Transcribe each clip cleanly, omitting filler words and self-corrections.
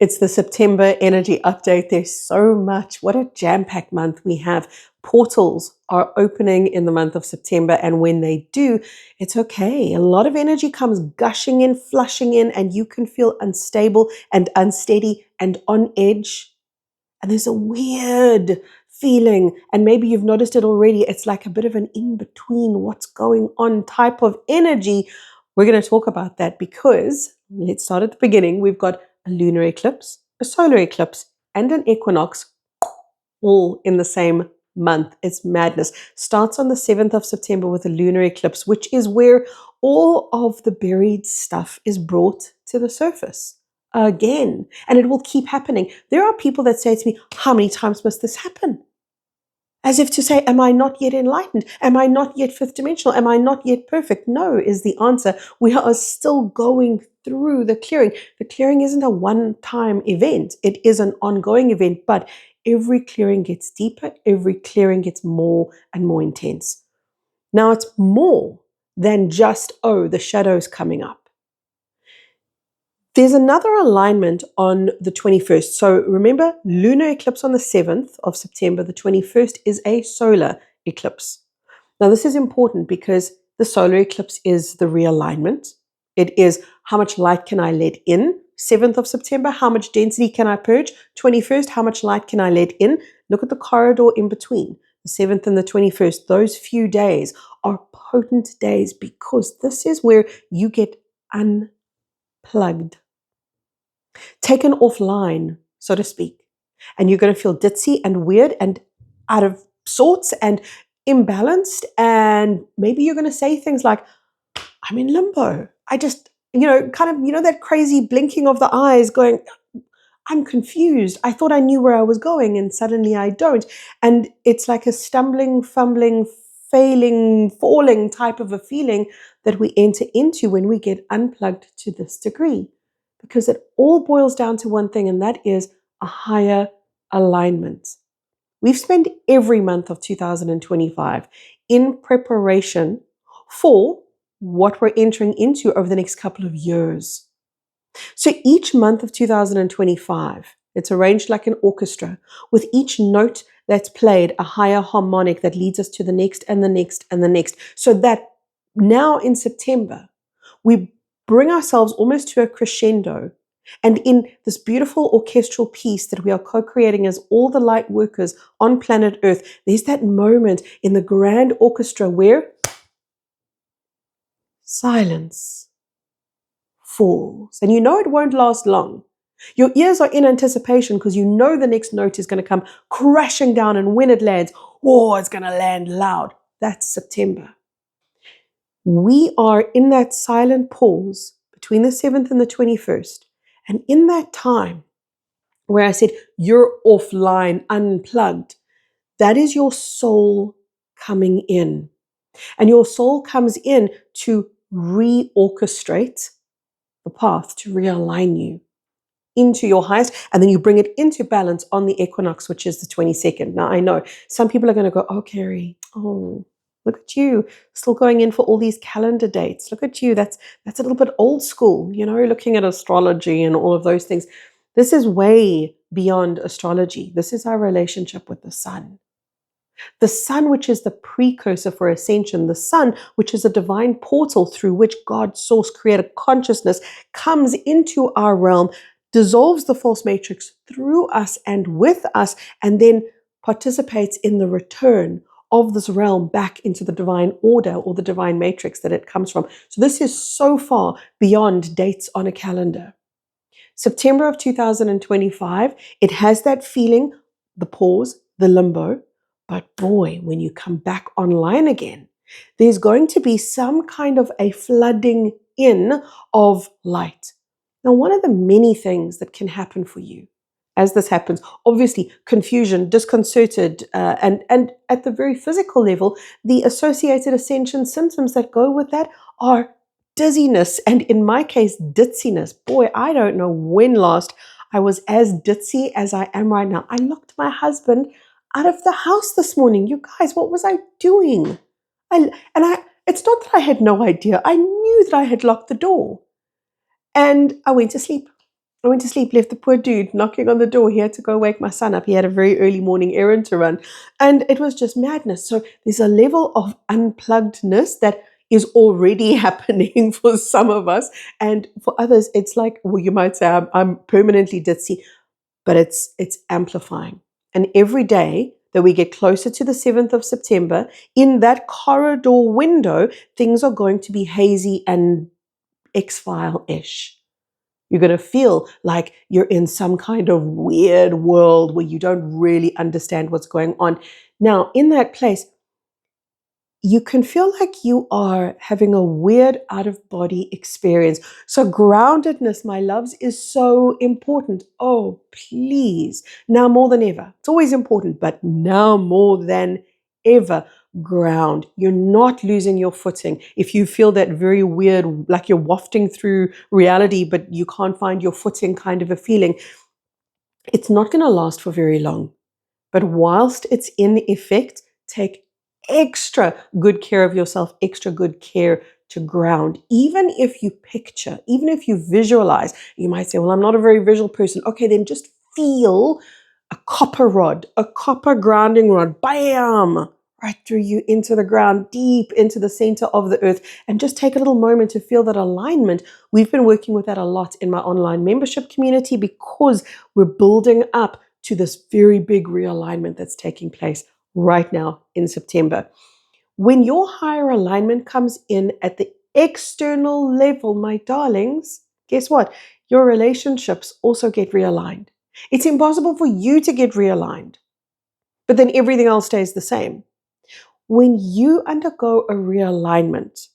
It's the September energy update. There's so much. What a jam-packed month we have. Portals are opening in the month of September, and when they do, it's okay. A lot of energy comes gushing in, flushing in, and you can feel unstable and unsteady and on edge. And there's a weird feeling, and maybe you've noticed it already. It's like a bit of an in-between, what's going on type of energy. We're going to talk about that because, let's start at the beginning. We've got a lunar eclipse, a solar eclipse, and an equinox all in the same month. It's madness. Starts on the 7th of September with a lunar eclipse, which is where all of the buried stuff is brought to the surface again. And it will keep happening. There are people that say to me, how many times must this happen? As if to say, am I not yet enlightened? Am I not yet fifth dimensional? Am I not yet perfect? No, is the answer. We are still going through the clearing. The clearing isn't a one-time event. It is an ongoing event, but every clearing gets deeper. Every clearing gets more and more intense. Now it's more than just, oh, the shadow's coming up. There's another alignment on the 21st. So remember, lunar eclipse on the 7th of September. The 21st is a solar eclipse. Now, this is important because the solar eclipse is the realignment. It is how much light can I let in? 7th of September, how much density can I purge? 21st, how much light can I let in? Look at the corridor in between, the 7th and the 21st. Those few days are potent days because this is where you get unplugged, taken offline, so to speak. And you're going to feel ditzy and weird and out of sorts and imbalanced. And maybe you're going to say things like, I'm in limbo. I just, that crazy blinking of the eyes going, I'm confused. I thought I knew where I was going and suddenly I don't. And it's like a stumbling, fumbling, failing, falling type of a feeling that we enter into when we get unplugged to this degree. Because it all boils down to one thing, and that is a higher alignment. We've spent every month of 2025 in preparation for what we're entering into over the next couple of years. So each month of 2025, it's arranged like an orchestra, with each note that's played a higher harmonic that leads us to the next and the next and the next. So that now in September, we bring ourselves almost to a crescendo. And in this beautiful orchestral piece that we are co-creating as all the light workers on planet Earth, there's that moment in the grand orchestra where silence falls. And you know it won't last long. Your ears are in anticipation because you know the next note is going to come crashing down, and when it lands, oh, it's going to land loud. That's September. We are in that silent pause between the 7th and the 21st. And in that time where I said, you're offline, unplugged, that is your soul coming in. And your soul comes in to reorchestrate the path, to realign you into your highest. And then you bring it into balance on the equinox, which is the 22nd. Now, I know some people are going to go, oh, Carrie, oh, look at you, still going in for all these calendar dates. Look at you. That's a little bit old school, looking at astrology and all of those things. This is way beyond astrology. This is our relationship with the sun. The sun, which is the precursor for ascension, the sun, which is a divine portal through which God, source, creator consciousness comes into our realm, dissolves the false matrix through us and with us, and then participates in the return of this realm back into the divine order or the divine matrix that it comes from. So this is so far beyond dates on a calendar. September of 2025, it has that feeling, the pause, the limbo. But boy, when you come back online again, there's going to be some kind of a flooding in of light. Now, one of the many things that can happen for you as this happens, obviously confusion, disconcerted, and at the very physical level, the associated ascension symptoms that go with that are dizziness, and in my case, ditziness. Boy, I don't know when last I was as ditzy as I am right now. I locked my husband out of the house this morning. You guys, what was I doing? It's not that I had no idea. I knew that I had locked the door. And I went to sleep. I went to sleep, left the poor dude knocking on the door. He had to go wake my son up. He had a very early morning errand to run. And it was just madness. So there's a level of unpluggedness that is already happening for some of us. And for others, it's like, well, you might say, I'm permanently ditzy, but it's amplifying. And every day that we get closer to the 7th of September, in that corridor window, things are going to be hazy and X-File-ish. You're going to feel like you're in some kind of weird world where you don't really understand what's going on. Now, in that place, you can feel like you are having a weird out of body experience. So, groundedness, my loves, is so important. Oh, please. Now more than ever. It's always important, but now more than ever, ground. You're not losing your footing. If you feel that very weird, like you're wafting through reality, but you can't find your footing kind of a feeling, it's not going to last for very long. But whilst it's in effect, take extra good care of yourself, extra good care to ground. Even if you picture, even if you visualize, you might say, well, I'm not a very visual person. Okay, then just feel a copper rod, a copper grounding rod, bam, right through you into the ground, deep into the center of the earth. And just take a little moment to feel that alignment. We've been working with that a lot in my online membership community because we're building up to this very big realignment that's taking place right now in September. When your higher alignment comes in at the external level, my darlings, guess what? Your relationships also get realigned. It's impossible for you to get realigned, but then everything else stays the same. When you undergo a realignment,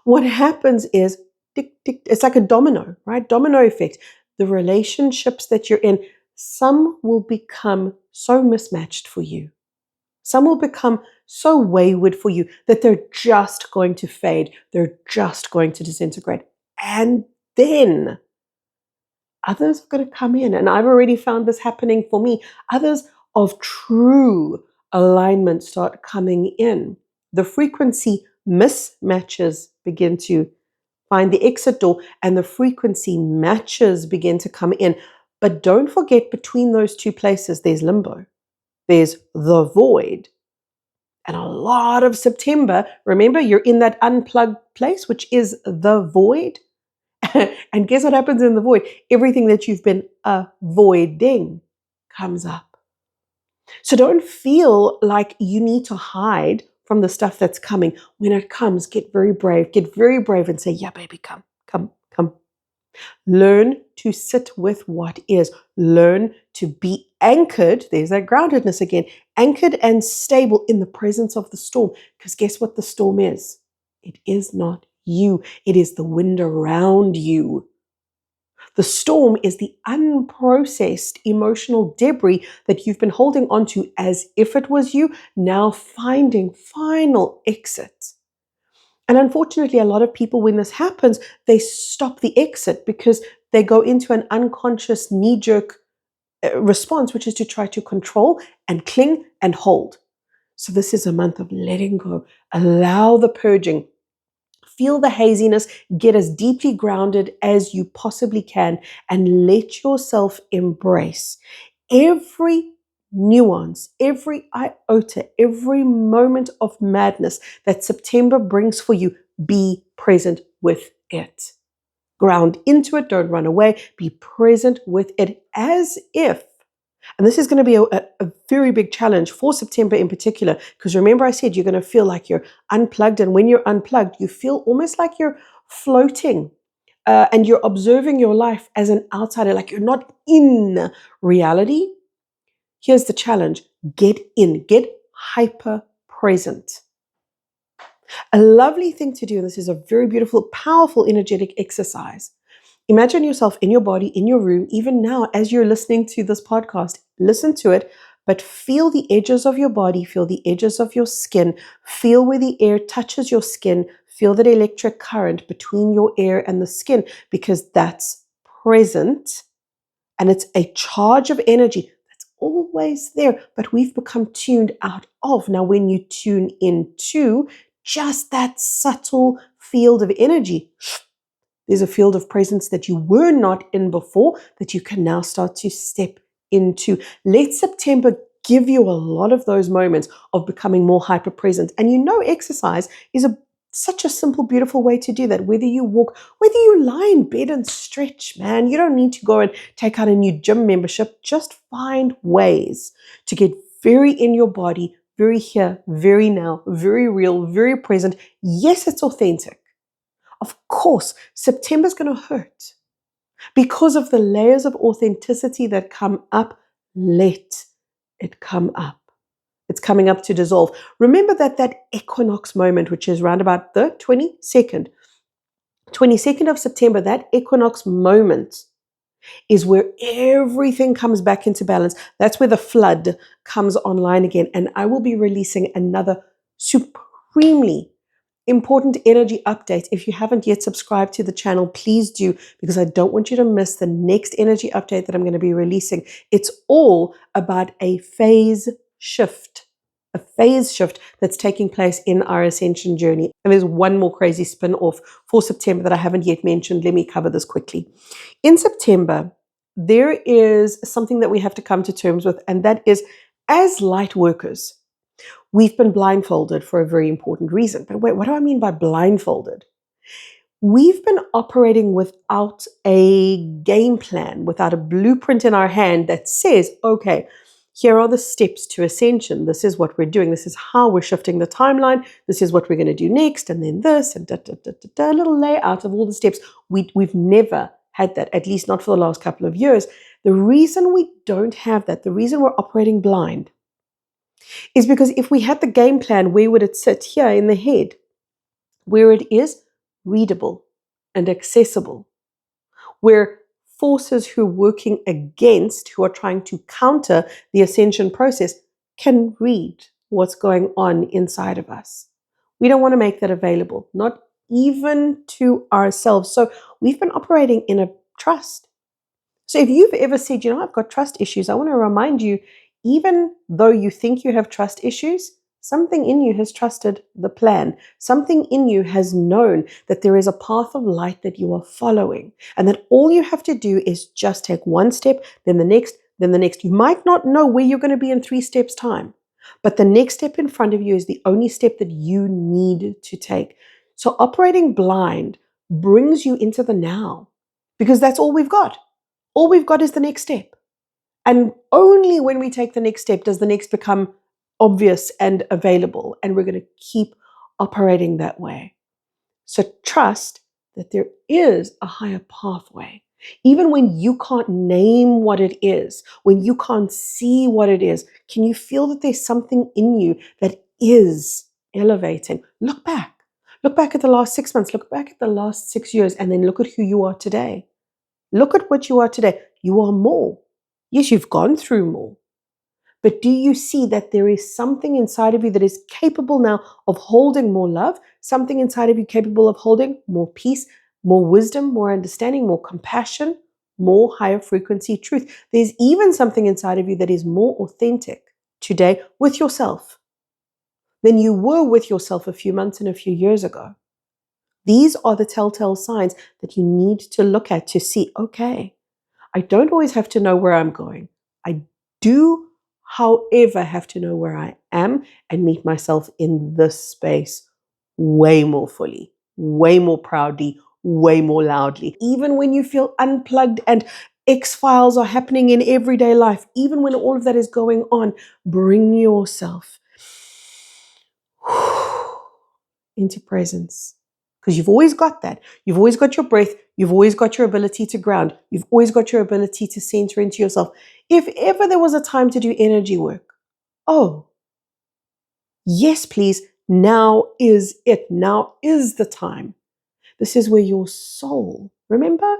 what happens is tick, tick, it's like a domino, right? Domino effect. The relationships that you're in, some will become so mismatched for you. Some will become so wayward for you that they're just going to fade. They're just going to disintegrate. And then others are going to come in. And I've already found this happening for me. Others of true alignment start coming in. The frequency mismatches begin to find the exit door, and the frequency matches begin to come in. But don't forget, between those two places, there's limbo. There's the void. And a lot of September, remember, you're in that unplugged place, which is the void. And guess what happens in the void? Everything that you've been avoiding comes up. So don't feel like you need to hide from the stuff that's coming. When it comes, get very brave and say, yeah, baby, come, come, come. Learn to sit with what is. Learn to be anchored. There's that groundedness again. Anchored and stable in the presence of the storm. Because guess what the storm is? It is not you. It is the wind around you. The storm is the unprocessed emotional debris that you've been holding onto as if it was you, now finding final exit. And unfortunately, a lot of people, when this happens, they stop the exit because they go into an unconscious knee-jerk response, which is to try to control and cling and hold. So this is a month of letting go. Allow the purging. Feel the haziness. Get as deeply grounded as you possibly can and let yourself embrace every nuance, every iota, every moment of madness that September brings for you. Be present with it. Ground into it. Don't run away. Be present with it as if. And this is going to be a very big challenge for September in particular, because remember I said you're going to feel like you're unplugged. And when you're unplugged, you feel almost like you're floating and you're observing your life as an outsider, like you're not in reality. Here's the challenge. Get in. Get hyper present. A lovely thing to do, and this is a very beautiful, powerful, energetic exercise. Imagine yourself in your body, in your room, even now as you're listening to this podcast. Listen to it, but feel the edges of your body, feel the edges of your skin, feel where the air touches your skin, feel that electric current between your air and the skin, because that's present and it's a charge of energy that's always there, but we've become tuned out of. Now, when you tune into just that subtle field of energy, There's a field of presence that you were not in before that you can now start to step into. Let September give you a lot of those moments of becoming more hyper present. And exercise is such a simple, beautiful way to do that. Whether you walk, whether you lie in bed and stretch, man, you don't need to go and take out a new gym membership. Just find ways to get very in your body, very here, very now, very real, very present. Yes, it's authentic. Of course, September's going to hurt because of the layers of authenticity that come up. Let it come up. It's coming up to dissolve. Remember that equinox moment, which is around about the 22nd of September, that equinox moment is where everything comes back into balance. That's where the flood comes online again. And I will be releasing another supremely important energy update. If you haven't yet subscribed to the channel, please do, because I don't want you to miss the next energy update that I'm going to be releasing. It's all about a phase shift that's taking place in our Ascension journey. And there's one more crazy spin-off for September that I haven't yet mentioned. Let me cover this quickly. In September, there is something that we have to come to terms with, and that is, as light workers, we've been blindfolded for a very important reason. But wait, what do I mean by blindfolded? We've been operating without a game plan, without a blueprint in our hand that says, okay, here are the steps to Ascension. This is what we're doing. This is how we're shifting the timeline. This is what we're going to do next, and then this, and a little layout of all the steps. We've never had that, at least not for the last couple of years. The reason we don't have that, the reason we're operating blind, is because if we had the game plan, where would it sit? Here in the head, where it is readable and accessible, where forces who are working against, who are trying to counter the Ascension process, can read what's going on inside of us. We don't want to make that available, not even to ourselves. So we've been operating in a trust. So if you've ever said, I've got trust issues, I want to remind you, even though you think you have trust issues, something in you has trusted the plan. Something in you has known that there is a path of light that you are following, and that all you have to do is just take one step, then the next, then the next. You might not know where you're going to be in 3 steps' time, but the next step in front of you is the only step that you need to take. So operating blind brings you into the now, because that's all we've got. All we've got is the next step. And only when we take the next step does the next become obvious and available. And we're going to keep operating that way. So trust that there is a higher pathway. Even when you can't name what it is, when you can't see what it is, can you feel that there's something in you that is elevating? Look back. Look back at the last 6 months. Look back at the last 6 years, and then look at who you are today. Look at what you are today. You are more. Yes, you've gone through more. But do you see that there is something inside of you that is capable now of holding more love? Something inside of you capable of holding more peace, more wisdom, more understanding, more compassion, more higher frequency truth. There's even something inside of you that is more authentic today with yourself than you were with yourself a few months and a few years ago. These are the telltale signs that you need to look at to see, okay, I don't always have to know where I'm going. I do, however, have to know where I am and meet myself in this space way more fully, way more proudly, way more loudly. Even when you feel unplugged and X-files are happening in everyday life, even when all of that is going on, bring yourself into presence. Because you've always got that. You've always got your breath. You've always got your ability to ground. You've always got your ability to center into yourself. If ever there was a time to do energy work, oh, yes, please. Now is it. Now is the time. This is where your soul, remember,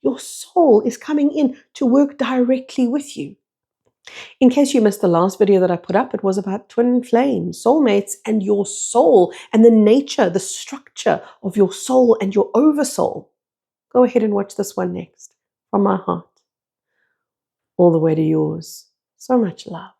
your soul is coming in to work directly with you. In case you missed the last video that I put up, it was about twin flames, soulmates, and your soul, and the nature, the structure of your soul and your oversoul. Go ahead and watch this one next. From my heart, all the way to yours. So much love.